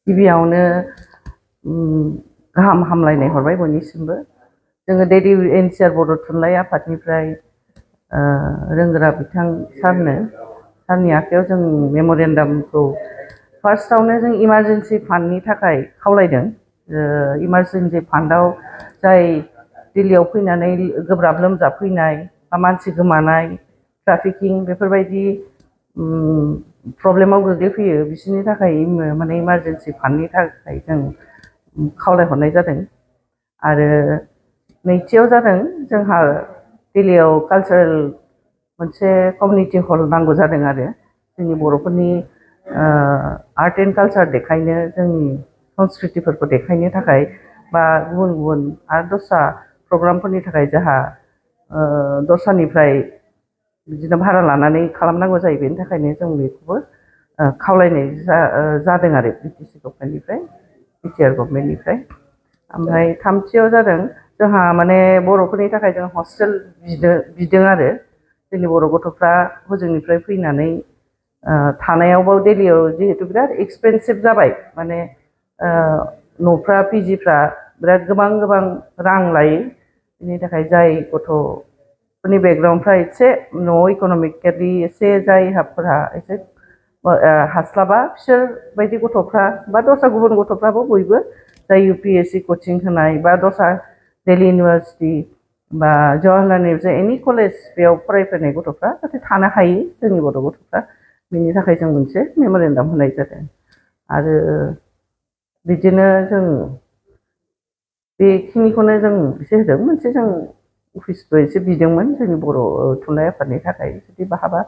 गिबियावनो गाहाम हामलायनाय हरबाय बयनिसिमबो। जोङो दैलि एनसिआर बर' थुनलाइ आफादनिफ्राय रोंगोरा बिथां सारनि आखायाव जों मेम'रेन्डामखौ फार्स्टआवनो जों इमारजेन्सि फान्डनि थाखाय खावलायदों। इमारजेन्सि फान्डआव जाय दिल्लीयाव फैनानै गोब्राब लोमजाफैनाय बा मानसि गोमानाय, ट्राफिकिं बेफोरबायदि प्रब्लेमाव गोग्लैफैयो बिसोरनि थाखाय माने इमारजेन्सि फान्डनि थाखाय जों खावलायहरनाय जादों। आरो नैथियाव जादों जोंहा दिल्लीयाव कालचारेल मोनसे कमिउनिटि हल नांगौ जादों आरो जोंनि बर'फोरनि आर्ट एन्ड कालचार देखायनो, जोंनि संस्कृतिफोरखौ देखायनो थाखाय बा गुबुन गुबुन आरो दस्रा प्रग्रामफोरनि थाखाय जोंहा दस्रानिफ्राय बिदिनो भारा लानानै खालामनांगौ जायो। बेनि थाखायनो जों बेखौबो खावलायनाय जादों आरो बिटिसि गभर्नमेन्टनिफ्राय, बिटिआर गभर्नमेन्टनिफ्राय। ओमफ्राय थामथियाव जादों जोंहा माने बर'फोरनि थाखाय जों हस्टेल बिदों आरो जोंनि बर' गथ'फ्रा हजोंनिफ्राय फैनानै थानायावबो दिल्लीयाव जिहेतु बिराद एक्सपेन्सिभ जाबाय, माने न'फ्रा पिजिफ्रा बिराद गोबां रां लायो। बिनि थाखाय जाय गथ'फोरनि बेकग्राउन्डफ्रा एसे न'आव इक'नमिकेलि एसे जायफोरा एसे हास्लाबा बिसोर बायदि गथ'फ्रा बा दस्रा गुबुन गथ'फ्राबो बयबो जाय UPSC कचिं होनाय बा दस्रा दिल्ली इउनिभारसिटि बा जवाहरलाल नेहरू एनि कलेज बेयाव फरायफैनाय गथ'फ्रा जाहाथे थानो हायो जोंनि बर' गथ'फ्रा, बिनि थाखाय जों मोनसे मेम'रेन्डाम होनाय जादों। आरो बिदिनो जों बेखिनिखौनो जों एसे होदों। मोनसे जों अफिसबो एसे बिदोंमोन जोंनि बर' थुनलाइ आफादनि थाखाय, जुदि बहाबा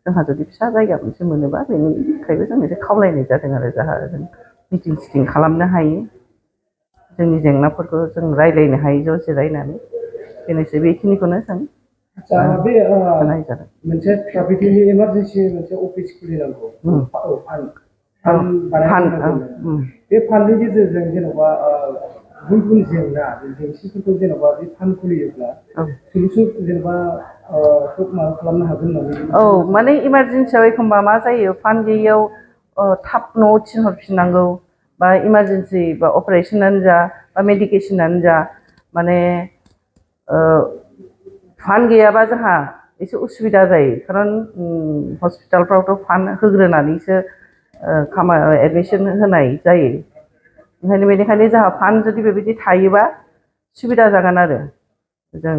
जोंहा जुदि फिसा जायगा मोनसे मोनोबा बेनि थाखायबो जों एसे खावलायनाय जादों आरो जाहा जों मिटिं सिटिं खालामनो हायो, जोंनि जेंनाफोरखौ जों रायज्लायनो हायो ज' जिरायनानै। बेनोसै, बेखिनिखौनो जों होनाय जादों। मोनसे ट्राफिकिंनि इमारजेन्सि मोनसे अफिस खुलिनांगौ, बे फान्डनि गेजेरजों जेन'बा गुबुन जेंना जेंसिफोरखौ जेन'बा बे फान्ड खुलियोब्ला सल्युसन जेन'बा खालामनो हागोन होननानै। माने इमारजेन्सियाव एखमबा मा जायो, फान्ड गैयियाव थाब न'आव थिनहरफिननांगौ, बा इमारजेन्सि बा अपारेसनानो जा बा मेडिकेसनानो जा, माने फान्ड गैयाबा जोंहा एसे उसुबिदा जायो। खारन हस्पिटालफ्रावथ' फान्ड होग्रोनानैसो एडमिसन होनाय जायो। बेनिखायनो जोंहा फान्ड जुदि बेबायदि थायोबा सुबिदा जागोन आरो जों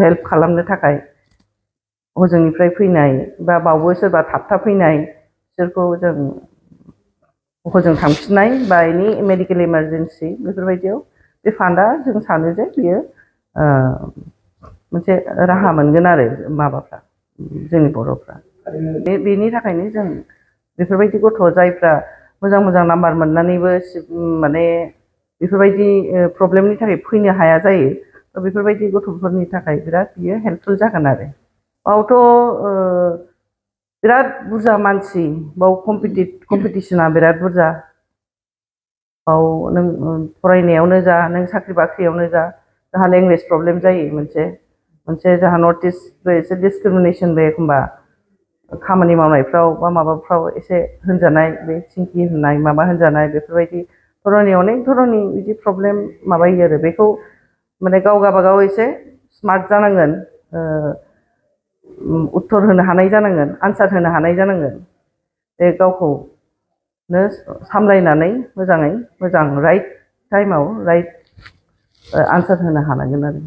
हेल्प खालामनो थाखाय। हजोंनिफ्राय फैनाय बा बावबो सोरबा थाबथाफैनाय बिसोरखौ जों हजों थांफिननाय बा एनि मेडिकेल इमारजेन्सि बेफोरबायदियाव बे फान्डआ जों सानो जे बियो मोनसे राहा मोनगोन आरो माबाफ्रा जोंनि बर'फ्रा। बेनि थाखायनो जों बेफोरबायदि गथ' जायफ्रा मोजां मोजां नाम्बार मोननानैबो माने बेफोरबायदि प्रब्लेमनि थाखाय फैनो हाया जायो, बेफोरबायदि गथ'फोरनि थाखाय बिराद बियो हेल्पफुल जागोन आरो। बावथ' बिराद बुरजा मानसि, बाव कम्पिटिसना बिराद बुरजा। बाव नों फरायनायावनो जा, नों साख्रि बाख्रियावनो जा, जोंहा लेंगुवेज प्रब्लेम जायो मोनसे जोंहा नर्थ इस्टबो एसे डिसक्रिमिनेसनबो एखमबा खामानि मावनायफ्राव बा माबाफ्राव एसे होनजानाय, बे चिंकि होननाय माबा होनजानाय, बेफोरबायदि धरनि अनेक धरनि बिदि प्रब्लेम माबायो आरो बेखौ माने गाव गावबागाव एसे स्मार्ट जानांगोन, उत्तर होनो हानाय जानांगोन, आनसार होनो हानाय जानांगोन। बे गावखौनो सामलायनानै मोजाङै मोजां राइट टाइमाव राइट आनसार होनो हानांगोन आरो।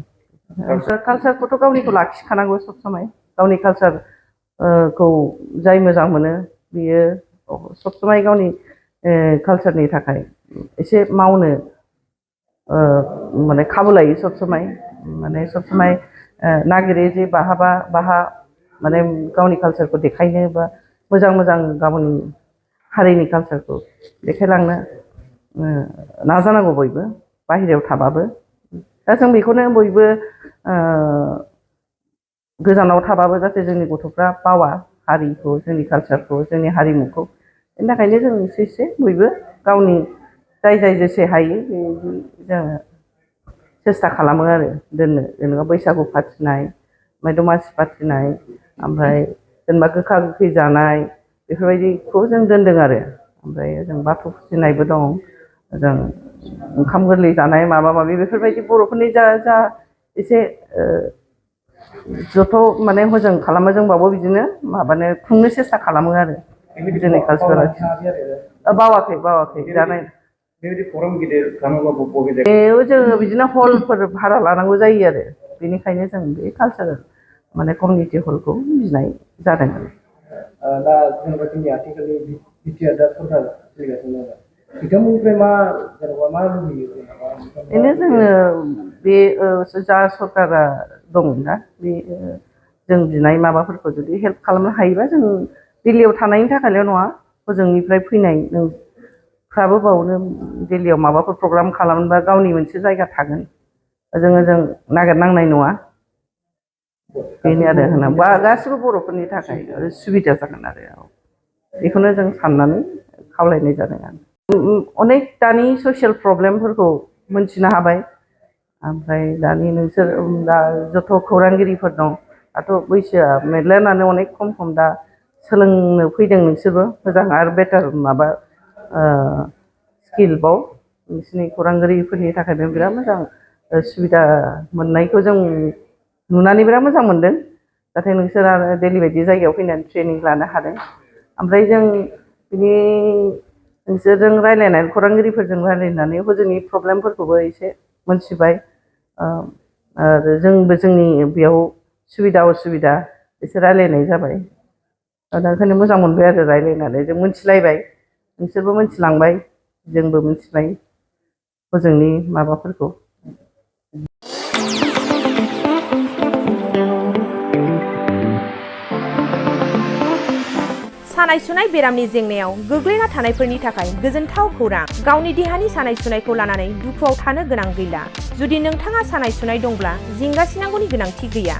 कालचारखौथ' गावनिखौ लाखिखानांगौ सब समाय, गावनि कालचारखौ जाय मोजां मोनो बियो सब समाय गावनि कालचारनि थाखाय एसे मावनो माने खाबु लायो सब समाय, माने सब समाय नागिरो जे बाहा माने गावनि कालचारखौ देखायनो बा मोजां गावनि हारिनि कालचारखौ देखायलांनो नाजानांगौ बयबो, बाहेरायाव थाबाबो। दा जों बेखौनो बयबो गोजानाव थाबाबो जाहाथे जोंनि गथ'फ्रा बावा हारिखौ, जोंनि कालचारखौ, जोंनि हारिमुखौ। बेनि थाखायनो जों एसे बयबो गावनि जाय जेसे हायो बेदि जोङो सेस्था खालामो आरो दोननो। जेनेबा बैसागु फाथिनाय, ओमफ्राय दमासि फाथिनाय, ओमफ्राय जेनेबा गोखा गोखै जानाय, बेफोरबायदिखौ जों दोनदों आरो ओमफ्राय जों बाथौ फुजिनायबो दं जों ओंखाम गोरलै जानाय माबा माबि बेफोरबायदि बर'फोरनि जा एसे जथ' माने हजों खालामो जोंबाबो बिदिनो माबानो खुंनो सेस्था खालामो आरो जोंनि कालसारेल बावाखै जानाय बेबायदि प्रग्राम गिदिर खालामोबा बबे बेयाव जोङो बिदिनो हलफोर भारा लानांगौ जायो आरो बेनिखायनो जों बे कालसारेल माने कमिउनिटि हलखौ बिनाय जादों दा जेनेबा जोंनि आथिखालनि बिटिआर दा सरकार सोलिगासिनो दङ बिथांमोननिफ्राय जेनेबा मा लुबैयो बेनो जोङो बे जा सरकारा दंना बे जों बिनाय माबाफोरखौ जुदि हेल्प खालामनो हायोबा जों दिल्लीयाव थानायनि थाखायल' नङा हजोंनिफ्राय फैनाय फ्राबो बावनो दिल्लीयाव माबाफोर प्रग्राम खालामोबा गावनि मोनसे जायगा थागोन जों नागिरनांनाय नङा बेनो आरो होनबा गासिबो बर'फोरनि थाखाय सुबिदा जागोन आरो बेखौनो जों साननानै खावलायनाय जादों आरो अनेक दानि ससियेल प्रब्लेमफोरखौ मोनथिनो हाबाय ओमफ्राय दानि नोंसोर दा जथ' खौरांगिरिफोर दं दाथ' बैसोआ मेरलायानो अनेक खम दा सोलोंनो फैदों नोंसोरबो मोजां आरो बेटार माबा स्किल बाव नोंसोरनि खौरांगिरिफोरनि थाखायनो बिराद मोजां सुबिदा मोननायखौ जों नुनानै बिराद मोजां मोनदों नाथाय नोंसोर आरो दिल्ली बायदि जायगायाव फैनानै ट्रेनिं लानो हादों ओमफ्राय जों बिनि नोंसोरजों रायज्लायनानै खौरांगिरिफोरजों रायज्लायनानै हजोंनि प्रब्लेमफोरखौबो एसे मोनथिबाय आरो जोंबो जोंनि बेयाव सुबिदा असुबिदा एसे रायज्लायनाय जाबाय दा ओंखायनो मोजां मोनबाय आरो रायज्लायनानै जों मोनथिलायबाय नोंसोरबो मोनथिलांबाय जोंबो मोनथिबाय हजोंनि माबाफोरखौ सानाय सुनाय बेरामनि जेंनायाव गोग्लैना थानायफोरनि थाखाय गोजोनथाव खौरां गावनि देहानि सानाय सुनायखौ लानानै दुखुआव थानो गोनां गैला जुदि नोंथाङा सानाय सुनाय दंब्ला जिंगासिनांगौनि गोनांथि गैया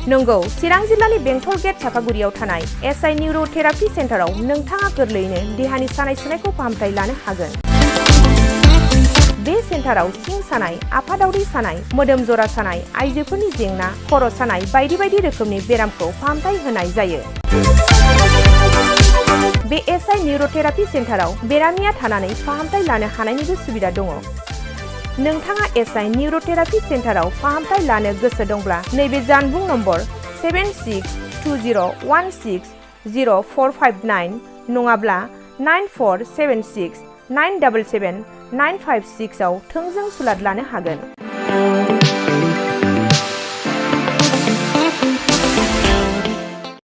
नंगौ चिरां जिल्लानि बेंटल गेट चापागुरियाव थानाय एसआइ निउर'थेरापि सेन्टाराव नोंथाङा गोरलैयैनो देहानि सानाय सुनायखौ फाहामथाय लानो हागोन बे सेन्टाराव सिं सानाय आफादावरि सानाय मोदोम जरा सानाय आइजोफोरनि जेंना खर' सानाय बायदि बायदि रोखोमनि बेरामखौ फाहामथाय होनाय जायो बे एसआइ निउर'थेरापि सेन्टाराव बेरामिया थानानै फाहामथाय लानो हानायनिबो सुबिदा दङ नोंथाङा एसआइ निउर'थेरापि सेन्टाराव फाहामथाय लानो गोसो दंब्ला नैबे जानबुं नम्बर 7620160459 नङाब्ला 9476977956 आव थोंजों सुलाद लानो हागोन